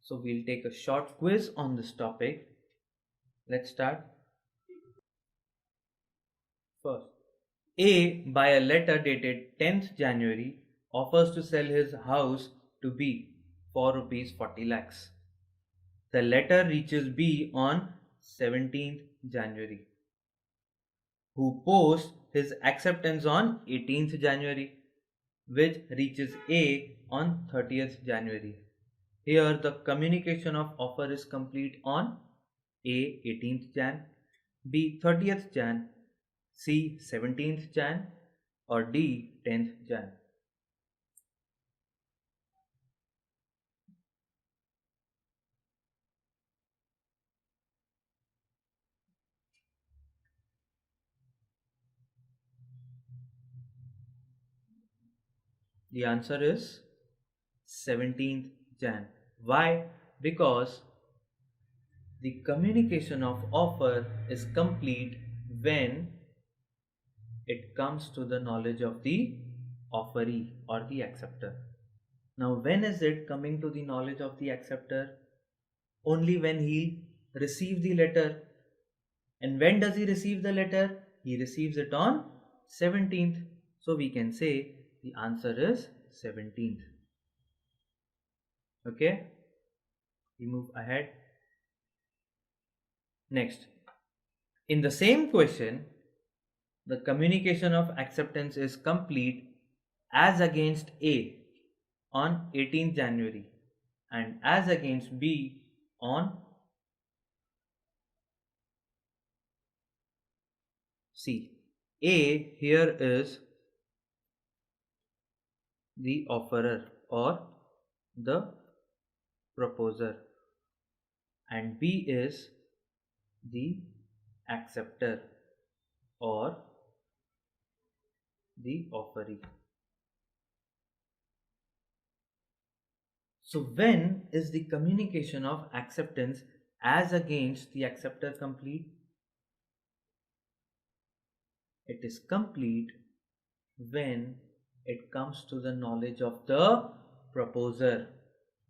So we'll take a short quiz on this topic. Let's start. First, A, by a letter dated 10th January, offers to sell his house to B for rupees 40 lakhs. The letter reaches B on 17th January, who posts his acceptance on 18th January, which reaches A on 30th January. Here the communication of offer is complete on A 18th Jan, B 30th Jan, C 17th Jan, or D 10th Jan. The answer is 17th Jan. Why? Because the communication of offer is complete when it comes to the knowledge of the offeree or the acceptor. Now, when is it coming to the knowledge of the acceptor? Only when he receives the letter. And when does he receive the letter? He receives it on 17th. So we can say the answer is 17th. Okay, we move ahead. Next, in the same question, the communication of acceptance is complete as against A on 18th January and as against B on C. A here is the offerer or the proposer and B is the acceptor or the offeree. So when is the communication of acceptance as against the acceptor complete? It is complete when it comes to the knowledge of the proposer.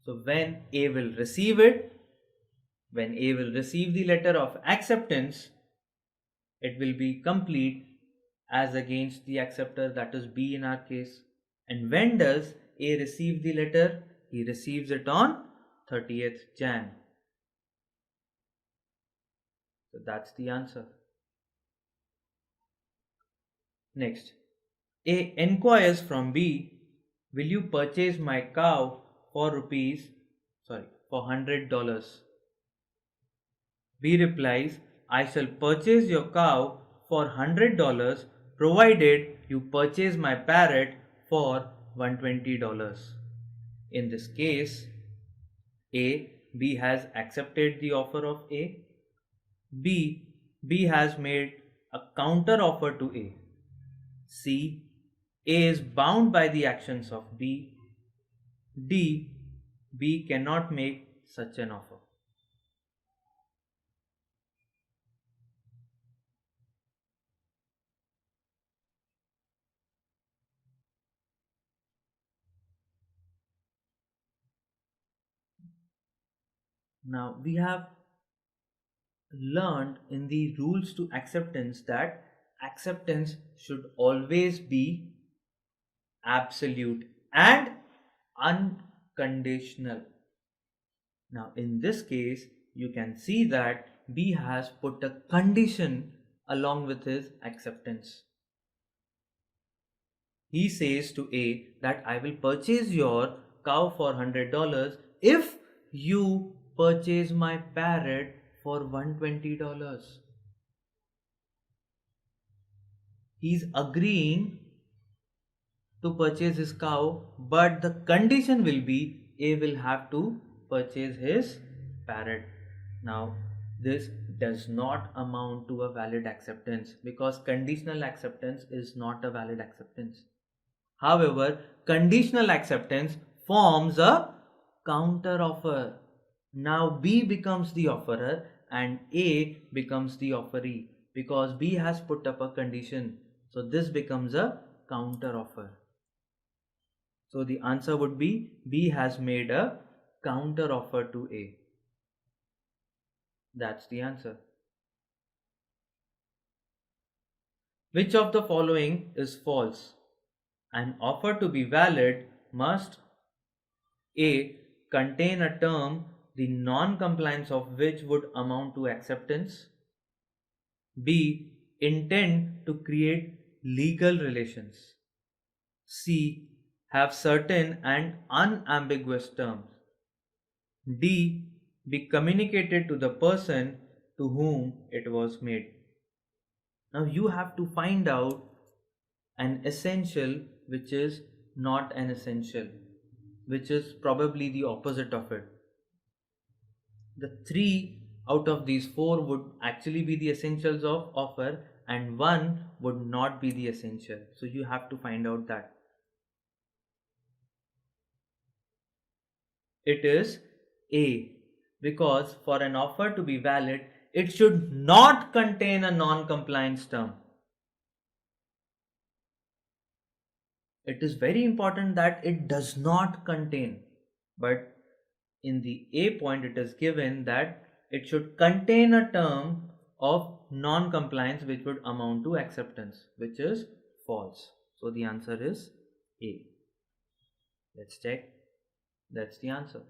So when A will receive it, when A will receive the letter of acceptance, it will be complete as against the acceptor, that is B in our case. And when does A receive the letter? He receives it on 30th Jan. So that's the answer. Next, A enquires from B, will you purchase my cow for $100? B replies, I shall purchase your cow for $100 provided you purchase my parrot for $120. In this case, B has accepted the offer of A. B has made a counter offer to A. C, A is bound by the actions of B. D, B cannot make such an offer. Now we have learned in the rules to acceptance that acceptance should always be absolute and unconditional. Now in this case you can see that B has put a condition along with his acceptance. He says to A that I will purchase your cow for $100 if you purchase my parrot for $120. He's agreeing to purchase his cow, but the condition will be A will have to purchase his parrot. Now this does not amount to a valid acceptance because conditional acceptance is not a valid acceptance. However, conditional acceptance forms a counter offer. Now B becomes the offerer and A becomes the offeree because B has put up a condition. So this becomes a counter offer. So the answer would be B has made a counter offer to A? That's the answer. Which of the following is false? An offer to be valid must A. contain a term the non-compliance of which would amount to acceptance. B. intend to create legal relations. C. have certain and unambiguous terms. D. be communicated to the person to whom it was made. Now you have to find out an essential which is not an essential, which is probably the opposite of it. The three out of these four would actually be the essentials of offer, and one would not be the essential. So you have to find out that. It is A, because for an offer to be valid, it should not contain a non-compliance term. It is very important that it does not contain, but in the A point it is given that it should contain a term of non-compliance which would amount to acceptance, which is false. So the answer is A. Let's check. That's the answer.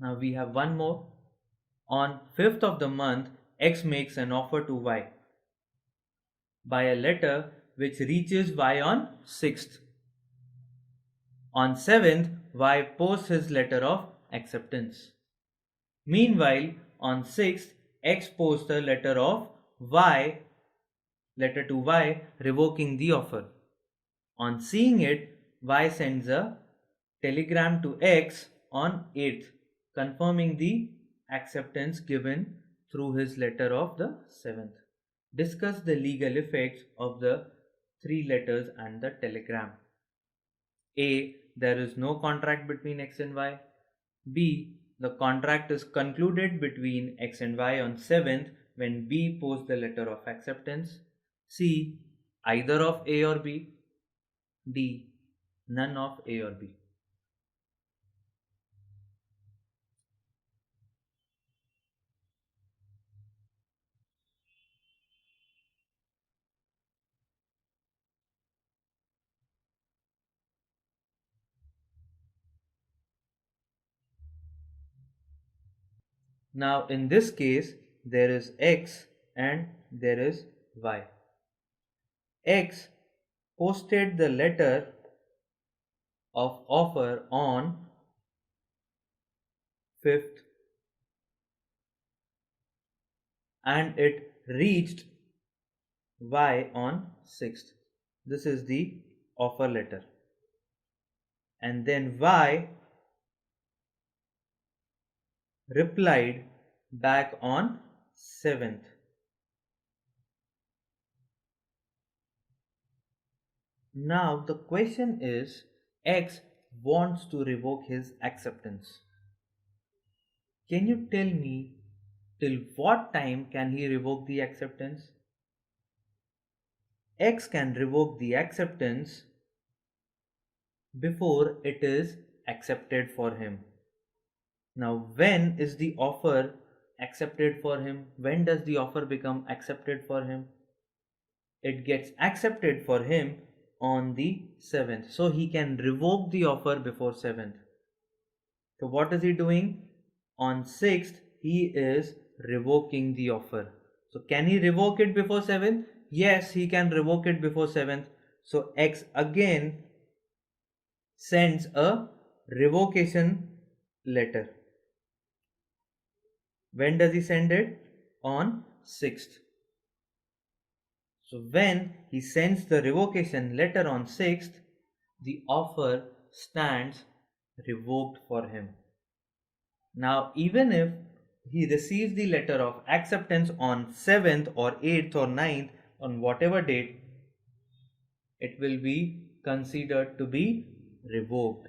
Now we have one more. On 5th of the month, X makes an offer to Y by a letter which reaches Y on 6th. On 7th, Y posts his letter of acceptance. Meanwhile, on 6th, X posts a letter to Y revoking the offer. On seeing it, Y sends a telegram to X on 8th confirming the acceptance given through his letter of the 7th. Discuss the legal effects of the three letters and the telegram. A. There is no contract between X and Y. B. The contract is concluded between X and Y on 7th when B posts the letter of acceptance. C. Either of A or B. D. None of A or B. Now in this case there is X and there is Y. X posted the letter of offer on 5th and it reached Y on 6th. This is the offer letter. And then Y replied back on 7th. Now the question is, X wants to revoke his acceptance. Can you tell me till what time can he revoke the acceptance? X can revoke the acceptance before it is accepted for him. Now when is the offer accepted for him? When does the offer become accepted for him? It gets accepted for him on the 7th. So he can revoke the offer before 7th. So what is he doing? On 6th he is revoking the offer. So can he revoke it before 7th? Yes, he can revoke it before 7th. So X again sends a revocation letter. When does he send it? On 6th. So when he sends the revocation letter on 6th, the offer stands revoked for him. Now even if he receives the letter of acceptance on 7th or 8th or 9th, on whatever date, it will be considered to be revoked.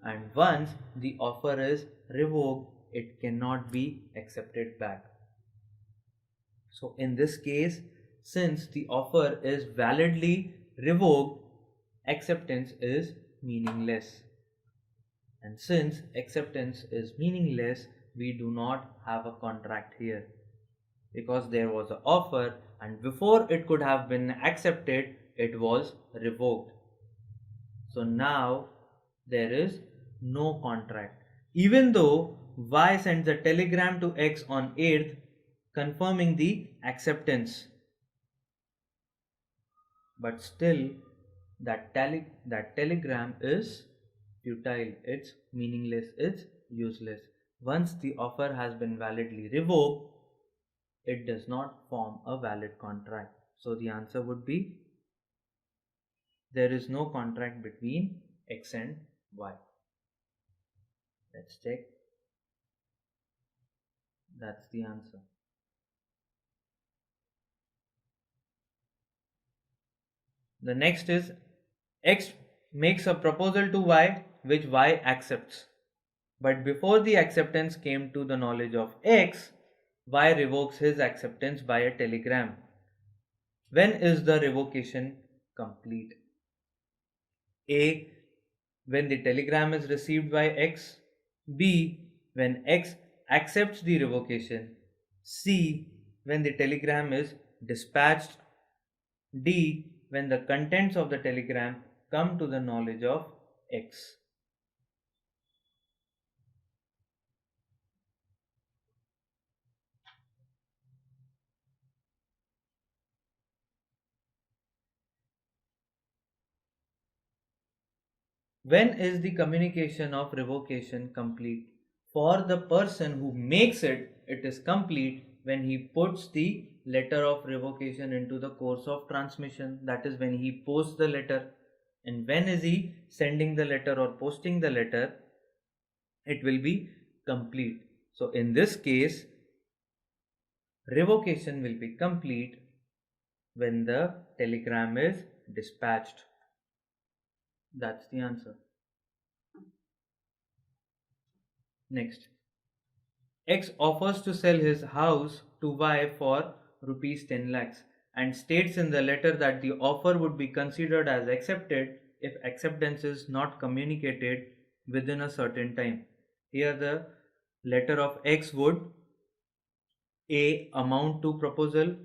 And once the offer is revoked, it cannot be accepted back. So in this case, since the offer is validly revoked, acceptance is meaningless. And since acceptance is meaningless, we do not have a contract here because there was an offer, and before it could have been accepted, it was revoked. So now there is no contract. Even though Y sends a telegram to X on 8th confirming the acceptance, but still that telegram is futile, it's meaningless, it's useless. Once the offer has been validly revoked, it does not form a valid contract. So the answer would be there is no contract between X and Y. Let's check. That's the answer. The next is X makes a proposal to Y which Y accepts. But before the acceptance came to the knowledge of X, Y revokes his acceptance by a telegram. When is the revocation complete? A. When the telegram is received by X. B. When X accepts the revocation. C. When the telegram is dispatched. D. When the contents of the telegram come to the knowledge of X. When is the communication of revocation complete? For the person who makes it, it is complete when he puts the letter of revocation into the course of transmission. That is when he posts the letter. And when is he sending the letter or posting the letter? It will be complete. So in this case, revocation will be complete when the telegram is dispatched. That's the answer. Next. X offers to sell his house to Y for rupees 10 lakhs and states in the letter that the offer would be considered as accepted if acceptance is not communicated within a certain time. Here the letter of X would A. Amount to proposal,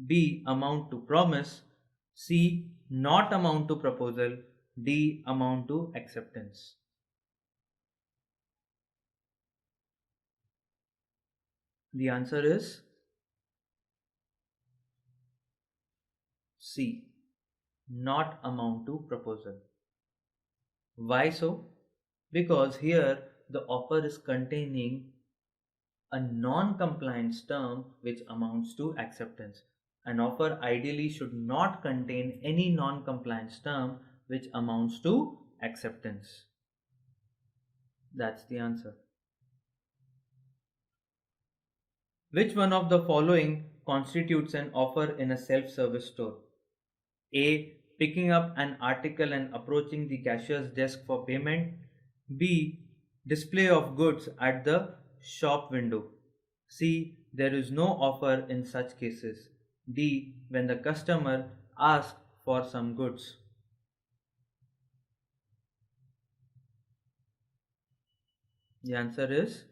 B. Amount to promise, C. Not amount to proposal, D. Amount to acceptance. The answer is C. Not amount to proposal. Why so? Because here the offer is containing a non-compliance term which amounts to acceptance. An offer ideally should not contain any non-compliance term which amounts to acceptance. That's the answer. Which one of the following constitutes an offer in a self-service store? A. Picking up an article and approaching the cashier's desk for payment. B. Display of goods at the shop window. C. There is no offer in such cases. D. When the customer asks for some goods. The answer is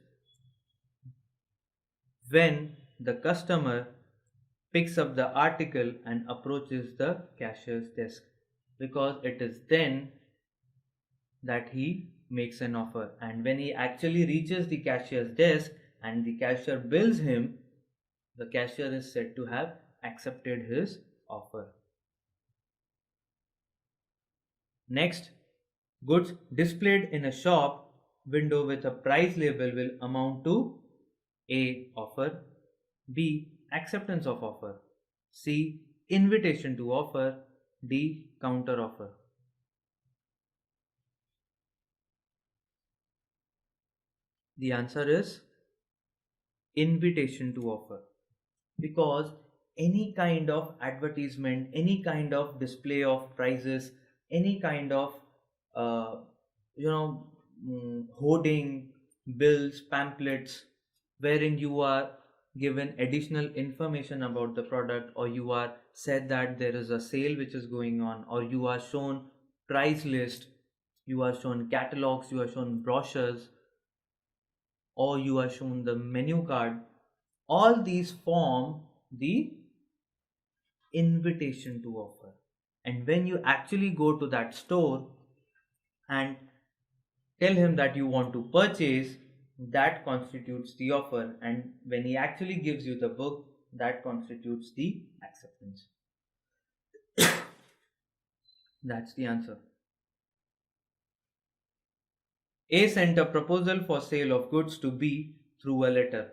when the customer picks up the article and approaches the cashier's desk, because it is then that he makes an offer, and when he actually reaches the cashier's desk and the cashier bills him, the cashier is said to have accepted his offer. Next, goods displayed in a shop window with a price label will amount to A. Offer, B. Acceptance of offer, C. Invitation to offer, D. Counter offer. The answer is invitation to offer, because any kind of advertisement, any kind of display of prices, any kind of uh, hoarding, bills, pamphlets, wherein you are given additional information about the product, or you are said that there is a sale which is going on, or you are shown price list, you are shown catalogs, you are shown brochures, or you are shown the menu card. All these form the invitation to offer. And when you actually go to that store and tell him that you want to purchase, that constitutes the offer. And when he actually gives you the book, that constitutes the acceptance. That's the answer. A sent a proposal for sale of goods to B through a letter.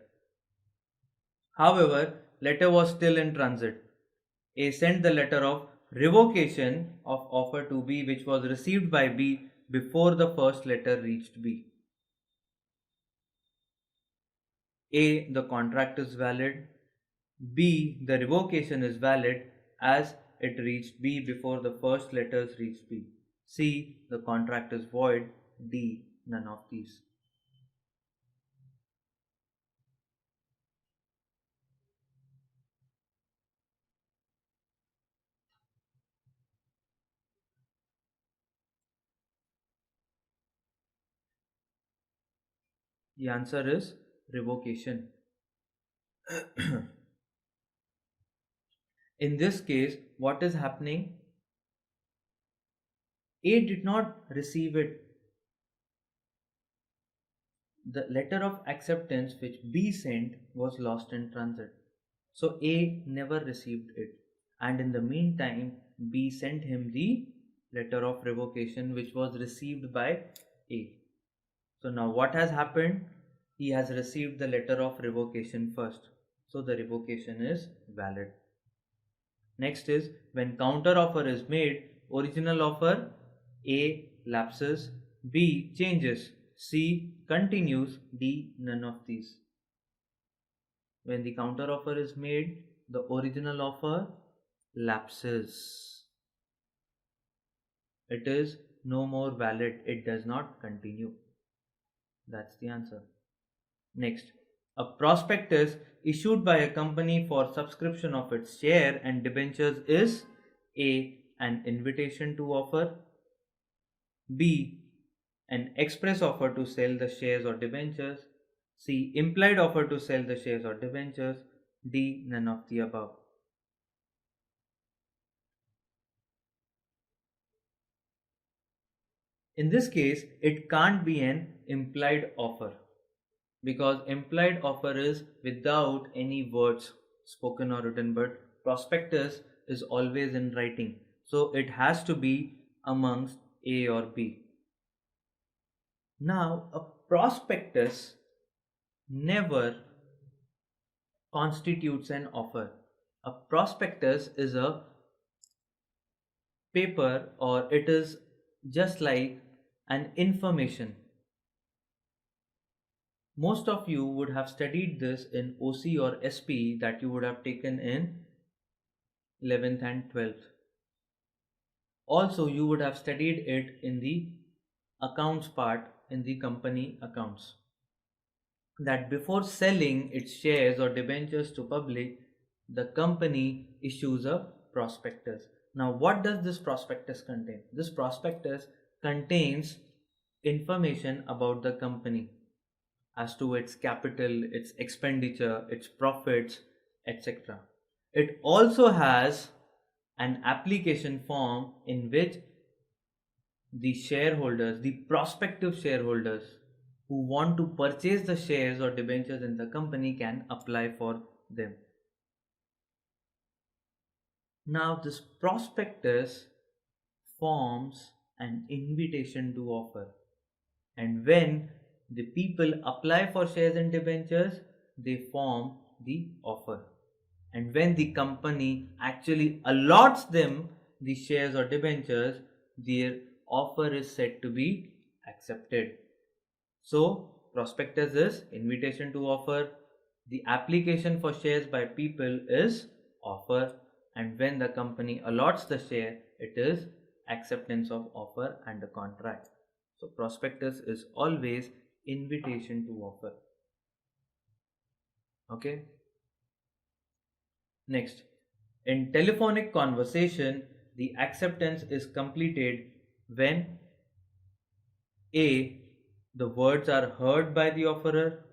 However, letter was still in transit. A sent the letter of revocation of offer to B, which was received by B before the first letter reached B. A. The contract is valid. B. The revocation is valid as it reached B before the first letters reached B. C. The contract is void. D. None of these. The answer is revocation. In this case, what is happening? A did not receive it. The letter of acceptance which B sent was lost in transit. So A never received it. And in the meantime, B sent him the letter of revocation which was received by A. So now what has happened? He has received the letter of revocation first. So the revocation is valid. Next is when counter offer is made, original offer A lapses, B changes, C continues, D none of these. When the counter offer is made, the original offer lapses. It is no more valid. It does not continue. That's the answer. Next, a prospectus issued by a company for subscription of its share and debentures is A. An invitation to offer, B. An express offer to sell the shares or debentures, C. Implied offer to sell the shares or debentures, D. None of the above. In this case, it can't be an implied offer because implied offer is without any words spoken or written, but prospectus is always in writing. So it has to be amongst A or B. Now, a prospectus never constitutes an offer. A prospectus is a paper or it is just like an information. Most of you would have studied this in OC or SP that you would have taken in 11th and 12th. Also, you would have studied it in the accounts part in the company accounts. That before selling its shares or debentures to public, the company issues a prospectus. Now, what does this prospectus contain? This prospectus contains information about the company as to its capital, its expenditure, its profits, etc. It also has an application form in which the shareholders, the prospective shareholders who want to purchase the shares or debentures in the company can apply for them. Now, this prospectus forms an invitation to offer, and when the people apply for shares and debentures, they form the offer. And when the company actually allots them the shares or debentures, their offer is said to be accepted. So, prospectus is invitation to offer. The application for shares by people is offer, and when the company allots the share, it is acceptance of offer and a contract. So, prospectus is always invitation to offer. Okay. Next, in telephonic conversation, the acceptance is completed when A. The words are heard by the offerer.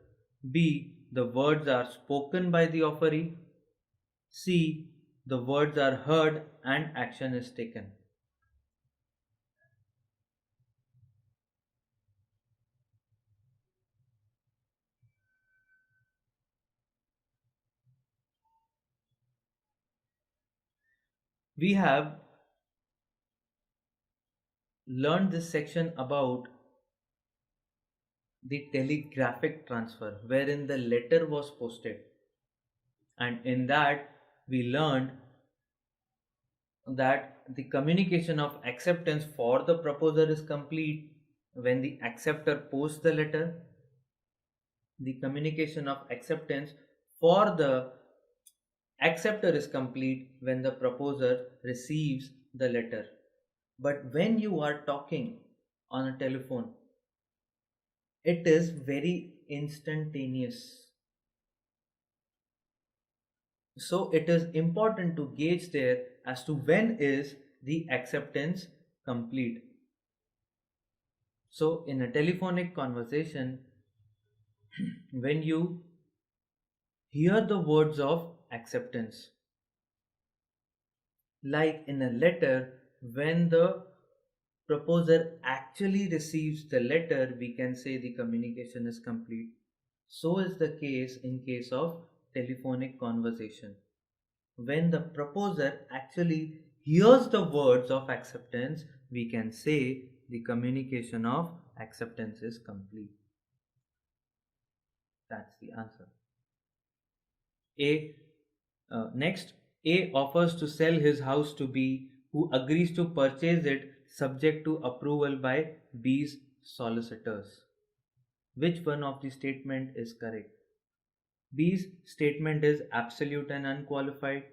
B. The words are spoken by the offeree. C. The words are heard and action is taken. We have learned this section about the telegraphic transfer wherein the letter was posted, and in that we learned that the communication of acceptance for the proposer is complete when the acceptor posts the letter. The communication of acceptance for the acceptor is complete when the proposer receives the letter. But when you are talking on a telephone, it is very instantaneous. So it is important to gauge there as to when is the acceptance complete. So in a telephonic conversation, when you hear the words of acceptance, like in a letter, when the proposer actually receives the letter, we can say the communication is complete. So is the case in case of telephonic conversation. When the proposer actually hears the words of acceptance, we can say the communication of acceptance is complete. That's the answer. A. Next, A offers to sell his house to B, who agrees to purchase it subject to approval by B's solicitors. Which one of the statement is correct? B's statement is absolute and unqualified.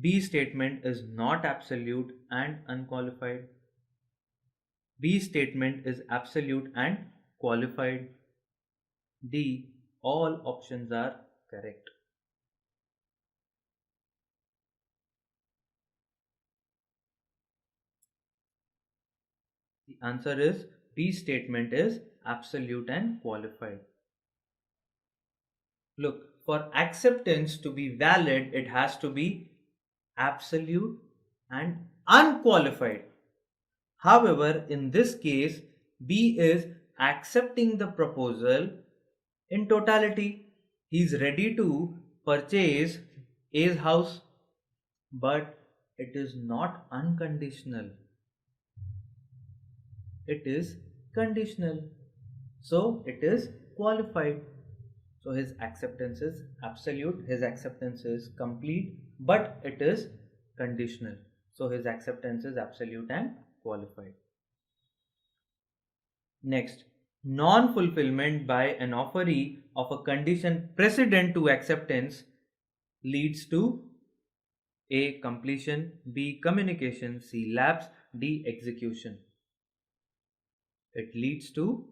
B statement is not absolute and unqualified. B statement is absolute and qualified. D. All options are correct. The answer is B statement is absolute and qualified. Look, for acceptance to be valid, it has to be absolute and unqualified. However, in this case, B is accepting the proposal in totality. He is ready to purchase A's house, but it is not unconditional. It is conditional. So it is qualified. So his acceptance is absolute, his acceptance is complete, but it is conditional. So his acceptance is absolute and qualified. Next, non-fulfillment by an offeree of a condition precedent to acceptance leads to A. Completion, B. Communication, C. Lapse, D. Execution. It leads to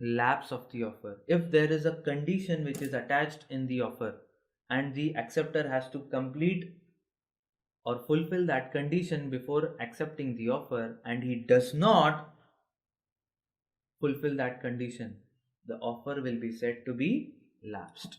lapse of the offer. If there is a condition which is attached in the offer and the acceptor has to complete or fulfill that condition before accepting the offer and he does not fulfill that condition, the offer will be said to be lapsed.